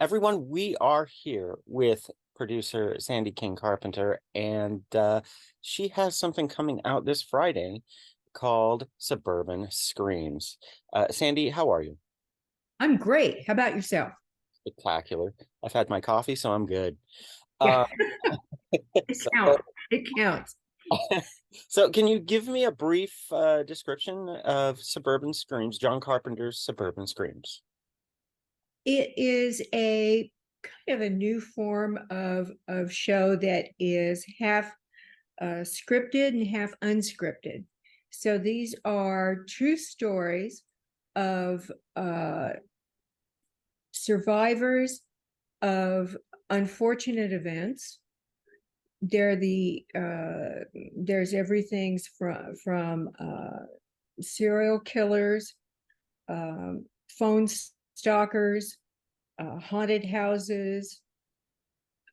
Everyone, we are here with producer Sandy King Carpenter, and she has something coming out this Friday called Suburban Screams. Sandy, how are you? I'm great. How about yourself? Spectacular. I've had my coffee, so I'm good. Yeah, Uh, it so, counts. It counts. so can you give me a brief description of Suburban Screams, John Carpenter's Suburban Screams? It is a kind of a new form of show that is half scripted and half unscripted. So these are true stories of survivors of unfortunate events. There's everything's from serial killers, phone stalkers, haunted houses,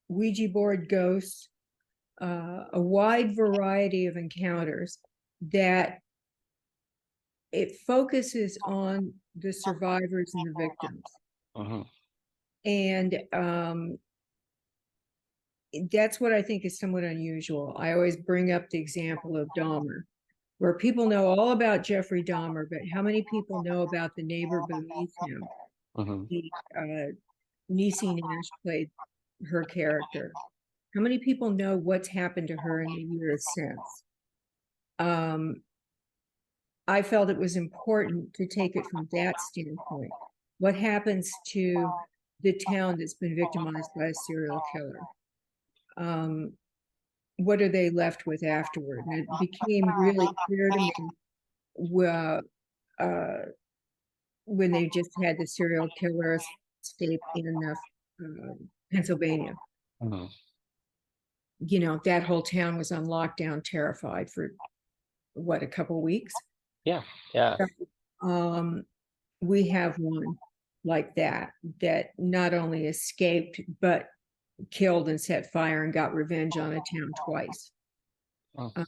Ouija board ghosts, a wide variety of encounters that it focuses on the survivors and the victims. Mhm. And that's what I think is somewhat unusual. I always bring up the example of Dahmer, where people know all about Jeffrey Dahmer, but how many people know about the neighbor beneath him? Mhm. The Niecy Nash played her character. How many people know what's happened to her in the years since? Um, I felt it was important to take it from that standpoint. What happens to the town that's been victimized by a serial killer? Um, what are they left with afterward? And it became really clear to me well, uh, when they just had the serial killer escape in Pennsylvania. Mhm. You know, that whole town was on lockdown, terrified for what, a couple weeks. Yeah, yeah. Um, we have one like that that not only escaped but killed and set fire and got revenge on a town twice. Oh, Uh,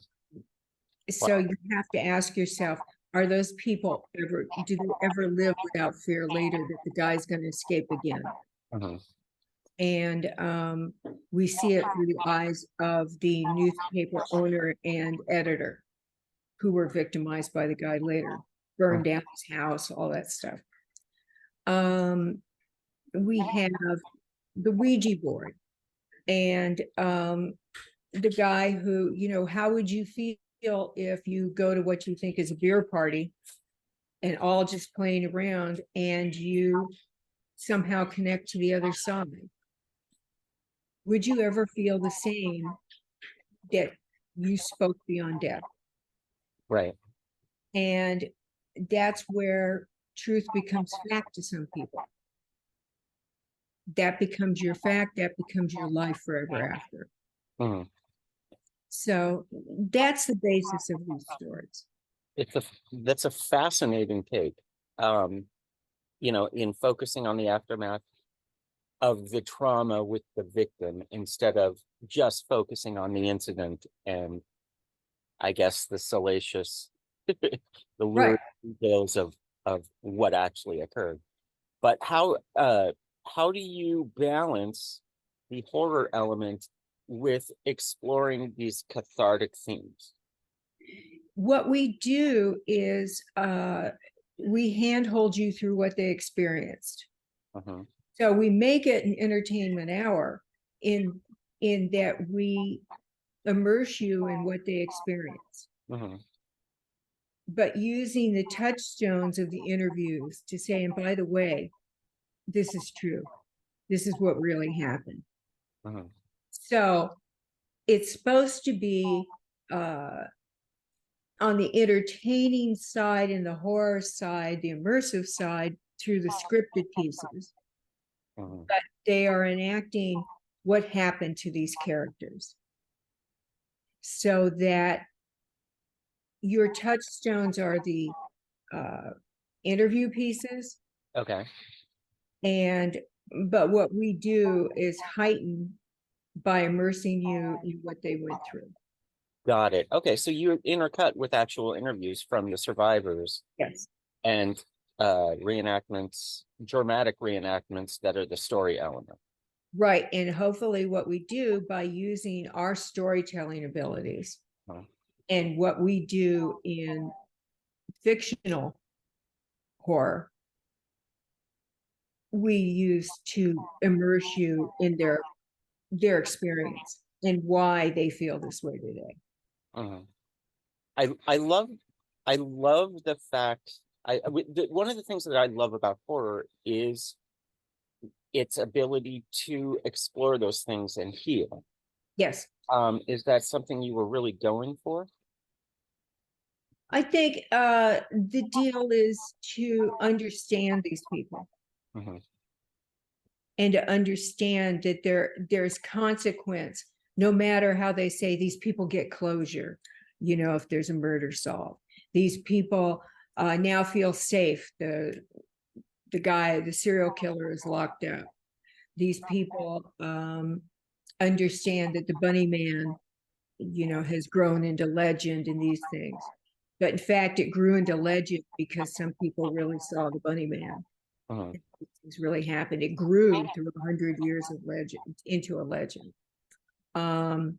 so wow. you have to ask yourself, are those people ever, do they ever live without fear later that the guy's going to escape again? Mhm. And we see it through the eyes of the newspaper owner and editor who were victimized by the guy later, burned Mhm. down his house, all that stuff. Um, we have the Ouija board and the guy who, you know, how would you feel if you go to what you think is a beer party and all just playing around and you somehow connect to the other side? Would you ever feel the same that you spoke beyond death? Right. And that's where truth becomes fact to some people. That becomes your fact, that becomes your life forever after. Mhm. So that's the basis of these stories. It's a That's a fascinating take. Um, in focusing on the aftermath of the trauma with the victim instead of just focusing on the incident and I guess the salacious, the Right. lurid details of what actually occurred. But how do you balance the horror element with exploring these cathartic themes? What we do is we handhold you through what they experienced. Uh-huh. So we make it an entertainment hour in in that we immerse you in what they experience, Uh-huh. but using the touchstones of the interviews to say, and by the way, this is true. This is what really happened. Uh-huh. So it's supposed to be uh, on the entertaining side and the horror side, the immersive side through the scripted pieces, Uh-huh. but they are enacting what happened to these characters so that your touchstones are the uh, interview pieces Okay. and but what we do is heighten by immersing you in what they went through. Got it. Okay, so you intercut with actual interviews from the survivors. Yes. And reenactments, dramatic reenactments that are the story element. Right. And hopefully what we do by using our storytelling abilities and what we do in fictional horror, we use to immerse you in their experience and why they feel this way today. I love the fact one of the things that I love about horror is its ability to explore those things and heal. Yes. Is that something you were really going for? I think the deal is to understand these people and to understand that there's consequence, no matter how they say these people get closure, if there's a murder solved. These people now feel safe. The serial killer is locked up. These people understand that the bunny man, has grown into legend in these things. But in fact, it grew into legend because some people really saw the bunny man. Things really happened. It grew through 100 years of legend into a legend. I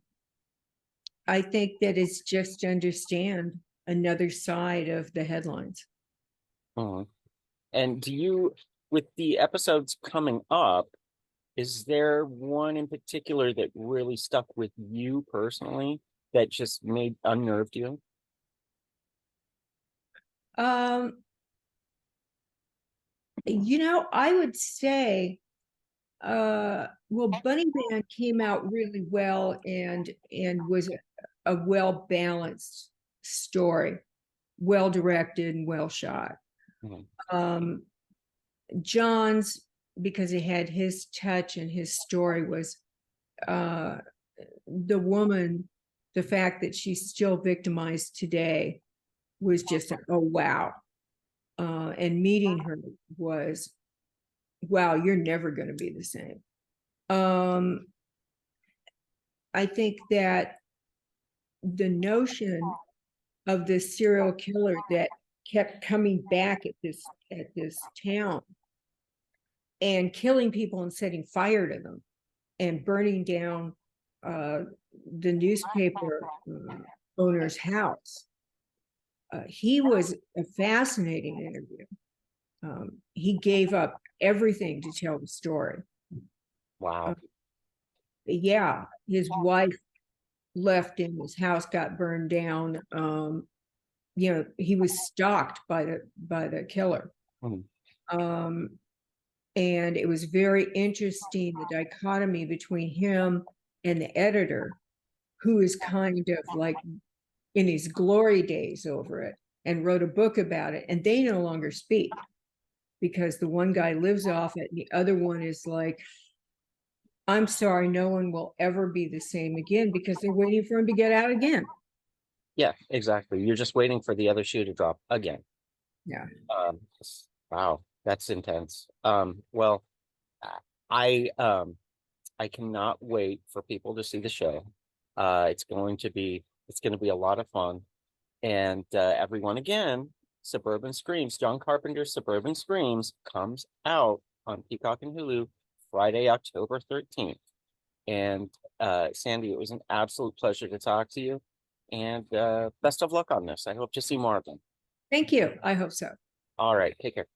think that it's just to understand another side of the headlines. And with the episodes coming up, is there one in particular that really stuck with you personally that just unnerved you? I would say, Bunny Man came out really well and was a well-balanced story, well-directed and well shot. John's, because it had his touch and his story, was the woman, the fact that she's still victimized today was just oh wow. And meeting her was, wow, you're never going to be the same. I think that the notion of this serial killer that kept coming back at this town and killing people and setting fire to them and burning down the newspaper owner's house. He was a fascinating interview. He gave up everything to tell the story. Wow. Yeah, his wife left him, his house got burned down. He was stalked by the killer. And it was very interesting, the dichotomy between him and the editor, who is kind of like in his glory days over it and wrote a book about it. And they no longer speak because the one guy lives off it and the other one is like, I'm sorry, no one will ever be the same again, because they're waiting for him to get out again. Yeah, exactly. You're just waiting for the other shoe to drop again. Yeah. Wow, that's intense. Well, I cannot wait for people to see the show. It's going to be a lot of fun. And everyone, again, Suburban Screams, John Carpenter's Suburban Screams comes out on Peacock and Hulu Friday, October 13th. And Sandy, it was an absolute pleasure to talk to you. And best of luck on this. I hope to see more of them. Thank you. I hope so. All right. Take care.